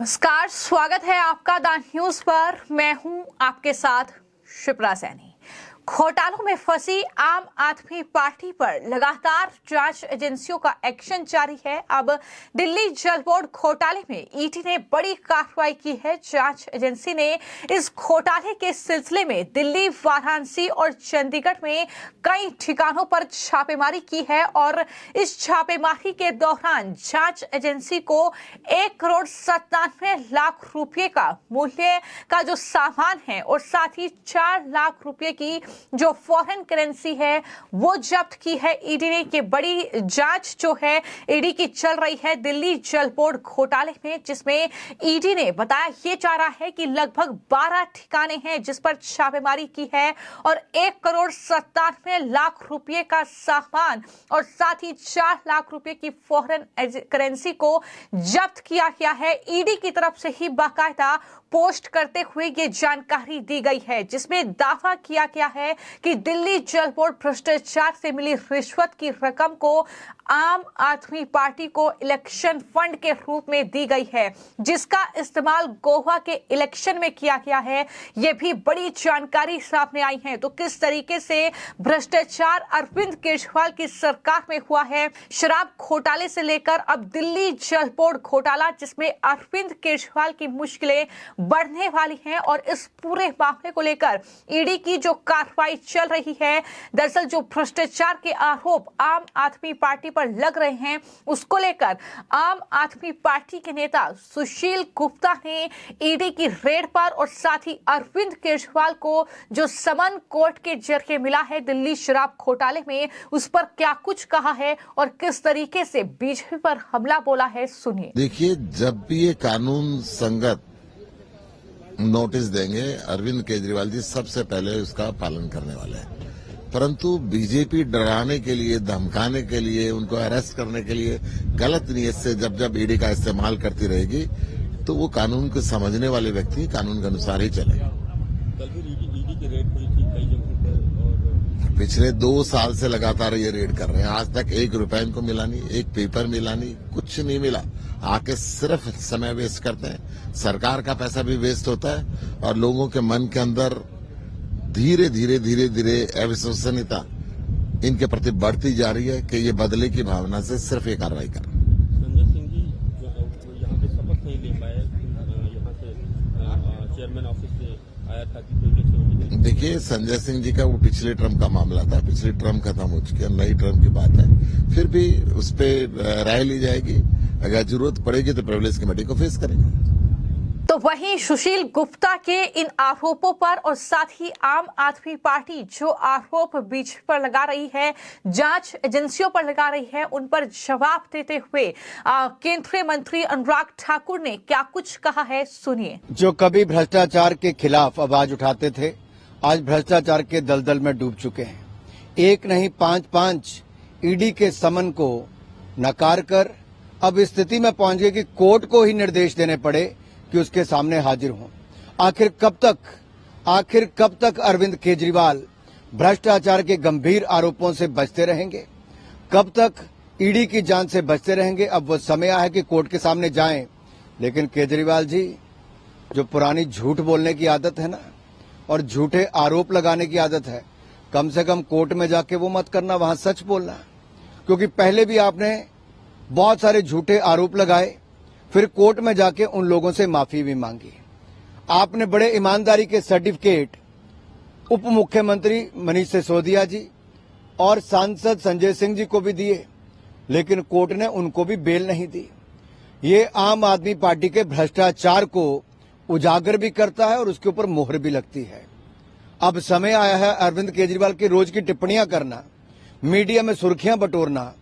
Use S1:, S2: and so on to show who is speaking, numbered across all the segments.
S1: नमस्कार, स्वागत है आपका द न्यूज पर। मैं हूं आपके साथ शिप्रा सैनी। घोटालों में फंसी आम आदमी पार्टी पर लगातार जांच एजेंसियों का एक्शन जारी है। अब दिल्ली जल बोर्ड घोटाले में ईडी ने बड़ी कार्रवाई की है। जांच एजेंसी ने इस घोटाले के सिलसिले में दिल्ली, वाराणसी और चंडीगढ़ में कई ठिकानों पर छापेमारी की है और इस छापेमारी के दौरान जांच एजेंसी को 1,97 करोड़ रुपए का मूल्य का जो सामान है और साथ ही 4 लाख रुपए की जो फॉरेन करेंसी है वो जब्त की है ईडी ने। ये बड़ी जांच जो है ईडी की चल रही है दिल्ली जल बोर्ड घोटाले में, जिसमें ईडी ने बताया ये जा रहा है कि लगभग 12 ठिकाने हैं जिस पर छापेमारी की है और 1,97 करोड़ रुपए का सामान और साथ ही 4 लाख रुपए की फॉरेन करेंसी को जब्त किया गया है। ईडी की तरफ से ही बाकायदा पोस्ट करते हुए ये जानकारी दी गई है, जिसमें दावा किया गया है कि दिल्ली जल बोर्ड भ्रष्टाचार से मिली रिश्वत की रकम को आम आदमी पार्टी को इलेक्शन फंड के रूप में दी गई है, जिसका इस्तेमाल गोवा के इलेक्शन में किया गया है। ये भी बड़ी जानकारी सामने आई है। तो किस तरीके से भ्रष्टाचार अरविंद केजरीवाल की सरकार में हुआ है, शराब घोटाले से लेकर अब दिल्ली जल बोर्ड घोटाला, जिसमें अरविंद केजरीवाल की मुश्किलें बढ़ने वाली हैं और इस पूरे मामले को लेकर ईडी की जो कार्रवाई चल रही है, दरअसल जो भ्रष्टाचार के आरोप आम आदमी पार्टी पर लग रहे हैं उसको लेकर आम आदमी पार्टी के नेता सुशील गुप्ता ने ईडी की रेड पर और साथ ही अरविंद केजरीवाल को जो समन कोर्ट के जरिए मिला है दिल्ली शराब घोटाले में, उस पर क्या कुछ कहा है और किस तरीके से बीजेपी पर हमला बोला है, सुनिए।
S2: देखिए, जब भी ये कानून संगत नोटिस देंगे, अरविंद केजरीवाल जी सबसे पहले उसका पालन करने वाले हैं। परंतु बीजेपी डराने के लिए, धमकाने के लिए, उनको अरेस्ट करने के लिए गलत नीयत से जब ईडी का इस्तेमाल करती रहेगी तो वो कानून को समझने वाले व्यक्ति कानून के अनुसार ही चलेगा।
S3: कल भी ईडी की रेड हुई थी कई जगहों पर और
S2: पिछले 2 साल से लगातार ये रेड कर रहे हैं। आज तक 1 रुपया इनको मिला नहीं, 1 पेपर मिला नहीं, कुछ नहीं मिला। आके सिर्फ समय वेस्ट करते हैं, सरकार का पैसा भी वेस्ट होता है और लोगों के मन के अंदर धीरे धीरे अविश्वसनीयता इनके प्रति बढ़ती जा रही है कि ये बदले की भावना से सिर्फ ये कार्रवाई कर रहे हैं।
S3: संजय सिंह जी जो है वो यहाँ पे शपथ नहीं ले पाए, यहाँ से चेयरमैन ऑफिस से आया था कि प्रिविलेज से।
S2: देखिए, संजय सिंह जी का वो पिछले टर्म का मामला था, पिछली टर्म खत्म हो चुकी है, नई टर्म की बात है। फिर भी उस पर राय ली जाएगी, अगर जरूरत पड़ेगी तो प्रिविलेज कमेटी को फेस करेंगे।
S1: तो वहीं सुशील गुप्ता के इन आरोपों पर और साथ ही आम आदमी पार्टी जो आरोप बीजेपी पर लगा रही है, जांच एजेंसियों पर लगा रही है, उन पर जवाब देते हुए केंद्रीय मंत्री अनुराग ठाकुर ने क्या कुछ कहा है, सुनिए।
S4: जो कभी भ्रष्टाचार के खिलाफ आवाज उठाते थे, आज भ्रष्टाचार के दलदल में डूब चुके हैं। एक नहीं 5 ईडी के समन को नकार कर अब इस स्थिति में पहुंच गए कि कोर्ट को ही निर्देश देने पड़े कि उसके सामने हाजिर हों। आखिर कब तक अरविंद केजरीवाल भ्रष्टाचार के गंभीर आरोपों से बचते रहेंगे? कब तक ईडी की जांच से बचते रहेंगे? अब वो समय आया है कि कोर्ट के सामने जाएं। लेकिन केजरीवाल जी, जो पुरानी झूठ बोलने की आदत है ना और झूठे आरोप लगाने की आदत है, कम से कम कोर्ट में जाके वो मत करना, वहां सच बोलना। क्योंकि पहले भी आपने बहुत सारे झूठे आरोप लगाए, फिर कोर्ट में जाके उन लोगों से माफी भी मांगी। आपने बड़े ईमानदारी के सर्टिफिकेट उप मुख्यमंत्री मनीष सिसोदिया जी और सांसद संजय सिंह जी को भी दिए, लेकिन कोर्ट ने उनको भी बेल नहीं दी। ये आम आदमी पार्टी के भ्रष्टाचार को उजागर भी करता है और उसके ऊपर मोहर भी लगती है। अब समय आया है अरविंद केजरीवाल की रोज की टिप्पणियां करना, मीडिया में सुर्खियां बटोरना,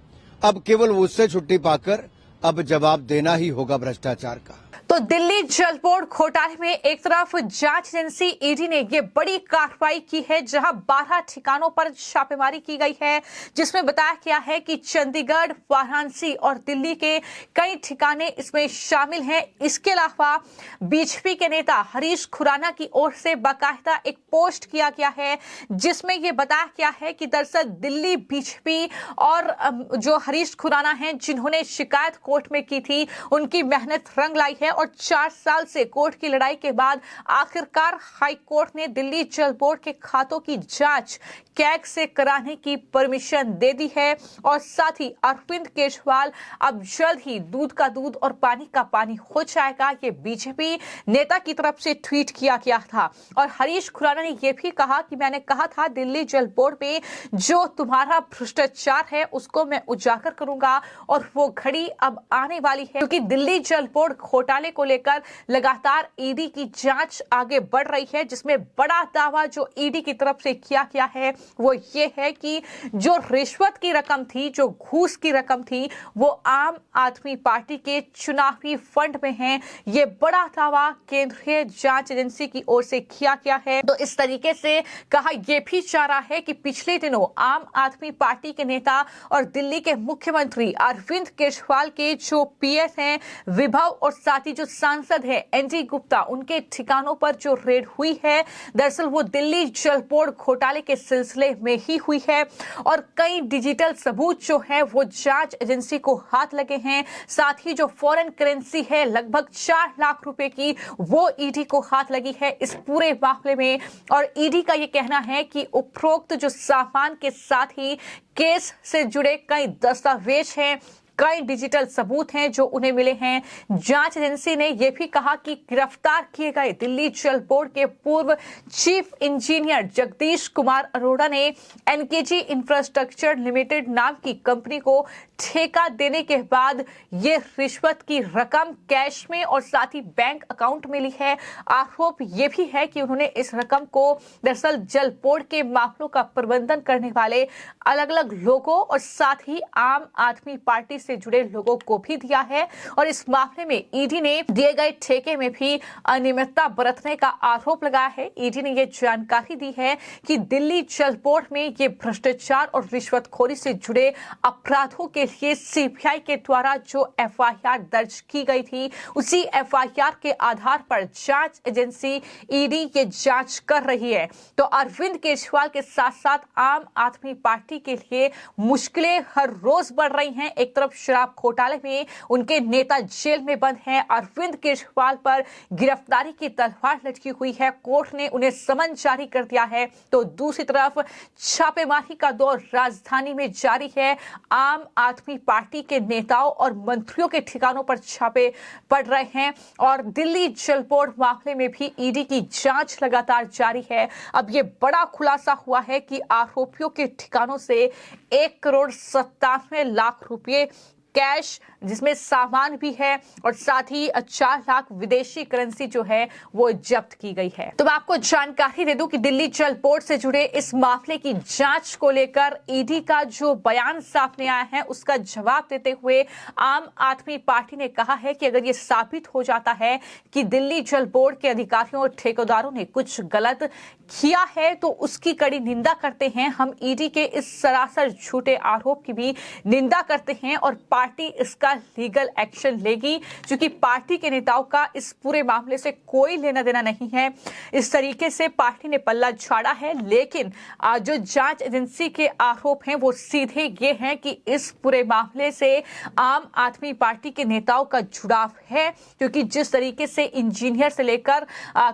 S4: अब केवल उससे छुट्टी पाकर अब जवाब देना ही होगा भ्रष्टाचार का।
S1: तो दिल्ली जल बोर्ड घोटाले में एक तरफ जांच एजेंसी ईडी ने ये बड़ी कार्रवाई की है, जहां 12 ठिकानों पर छापेमारी की गई है, जिसमें बताया गया है कि चंडीगढ़, वाराणसी और दिल्ली के कई ठिकाने इसमें शामिल हैं। इसके अलावा बीजेपी के नेता हरीश खुराना की ओर से बाकायदा एक पोस्ट किया गया है, जिसमें यह बताया गया है कि दरअसल दिल्ली बीजेपी और जो हरीश खुराना हैं, जिन्होंने शिकायत कोर्ट में की थी, उनकी मेहनत रंग लाई है और 4 साल से कोर्ट की लड़ाई के बाद आखिरकार हाई कोर्ट ने दिल्ली जल बोर्ड के खातों की जांच कैग से कराने की परमिशन दे दी है। और साथ ही अरविंद केजरीवाल अब जल्द ही दूध का दूध और पानी का पानी हो जाएगा, ये बीजेपी नेता की तरफ से ट्वीट किया गया था। और हरीश खुराना ने यह भी कहा कि मैंने कहा था दिल्ली जल बोर्ड में जो तुम्हारा भ्रष्टाचार है उसको मैं उजागर करूंगा और वो घड़ी अब आने वाली है, क्योंकि दिल्ली जल बोर्ड घोटाले को लेकर लगातार ईडी की जांच आगे बढ़ रही है, जिसमें बड़ा दावा जो ईडी की तरफ से किया गया है वो ये है कि जो रिश्वत की रकम थी, जो घूस की रकम थी, वो आम आदमी पार्टी के चुनावी फंड में है। ये बड़ा दावा केंद्रीय जांच एजेंसी की ओर से किया गया है। तो इस तरीके से कहा यह भी जा रहा है कि पिछले दिनों आम आदमी पार्टी के नेता और दिल्ली के मुख्यमंत्री अरविंद केजरीवाल के जो पीएस हैं विभव और साथ ही जो सांसद है एनडी गुप्ता, उनके ठिकानों पर जो रेड हुई है, दरअसल वो दिल्ली जल बोर्ड घोटाले के सिलसिले में ही हुई है। और कई डिजिटल सबूत जो है वो जांच एजेंसी को हाथ लगे हैं। साथ ही जो फॉरेन करेंसी है लगभग 4 लाख रुपए की, वो ईडी को हाथ लगी है इस पूरे मामले में। और ईडी का ये कहना है कि उपरोक्त जो सामान के साथ ही केस से जुड़े कई दस्तावेज हैं, कई डिजिटल सबूत हैं जो उन्हें मिले हैं। जांच एजेंसी ने यह भी कहा कि गिरफ्तार किए गए दिल्ली जल बोर्ड के पूर्व चीफ इंजीनियर जगदीश कुमार अरोड़ा ने एनकेजी इंफ्रास्ट्रक्चर लिमिटेड नाम की कंपनी को ठेका देने के बाद ये रिश्वत की रकम कैश में और साथ ही बैंक अकाउंट में ली है। आरोप ये भी है कि उन्होंने इस रकम को दरअसल जल बोर्ड के मामलों का प्रबंधन करने वाले अलग अलग लोगों और साथ ही आम आदमी पार्टी से जुड़े लोगों को भी दिया है। और इस मामले में ईडी ने दिए गए ठेके में भी अनियमितता बरतने का आरोप लगाया है। ईडी ने यह जानकारी दी है कि दिल्ली जल बोर्ड में ये भ्रष्टाचार और रिश्वतखोरी से जुड़े अपराधों के लिए सीबीआई के द्वारा जो एफआईआर दर्ज की गई थी, उसी एफआईआर के आधार पर जांच एजेंसी ईडी ये जांच कर रही है। तो अरविंद केजरीवाल के साथ साथ आम आदमी पार्टी के लिए मुश्किलें हर रोज बढ़ रही हैं। एक तरफ शराब घोटाले में उनके नेता जेल में बंद हैं, अरविंद केजरीवाल पर गिरफ्तारी की तलवार लटकी हुई है, कोर्ट ने उन्हें समन जारी कर दिया है। तो दूसरी तरफ छापेमारी का दौर राजधानी में जारी है। आम आदमी पार्टी के नेताओं और मंत्रियों के ठिकानों पर छापे पड़ रहे हैं और दिल्ली जल बोर्ड मामले में भी ईडी की जांच लगातार जारी है। अब ये बड़ा खुलासा हुआ है कि आरोपियों के ठिकानों से 1,97,00,000 रुपए कैश, जिसमें सामान भी है, और साथ ही 4 लाख विदेशी करेंसी जो है वो जब्त की गई है। तो मैं आपको जानकारी दे दूं कि दिल्ली जल बोर्ड से जुड़े इस मामले की जांच को लेकर ईडी का जो बयान सामने आया है उसका जवाब देते हुए आम आदमी पार्टी ने कहा है कि अगर ये साबित हो जाता है कि दिल्ली जल बोर्ड के अधिकारियों और ठेकेदारों ने कुछ गलत किया है तो उसकी कड़ी निंदा करते हैं। हम ईडी के इस सरासर झूठे आरोप की भी निंदा करते हैं और पार्टी इसका लीगल एक्शन लेगी, क्योंकि पार्टी के नेताओं का इस पूरे मामले से कोई लेना देना नहीं है। इस तरीके से पार्टी ने पल्ला झाड़ा है। लेकिन जो जांच एजेंसी के आरोप हैं वो सीधे ये हैं कि इस पूरे मामले से आम आदमी पार्टी के नेताओं का जुड़ाव है, क्योंकि जिस तरीके से इंजीनियर से लेकर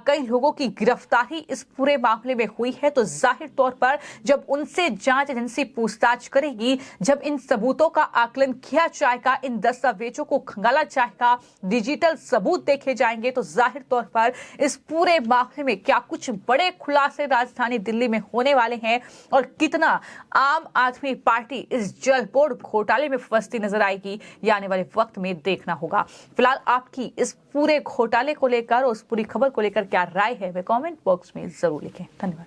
S1: कई लोगों की गिरफ्तारी इस पूरे मामले में हुई है, तो जाहिर तौर पर जब उनसे जांच एजेंसी पूछताछ करेगी, जब इन सबूतों का आकलन किया जाएगा, इन दस्तावेजों को खंगाला जाएगा, डिजिटल सबूत देखे जाएंगे, तो जाहिर तौर पर इस पूरे मामले में क्या कुछ बड़े खुलासे राजधानी दिल्ली में होने वाले हैं और कितना आम आदमी पार्टी इस जल बोर्ड घोटाले में फंसती नजर आएगी, ये आने वाले वक्त में देखना होगा। फिलहाल आपकी इस पूरे घोटाले को लेकर और उस पूरी खबर को लेकर क्या राय है, वे कमेंट बॉक्स में जरूर लिखें। धन्यवाद।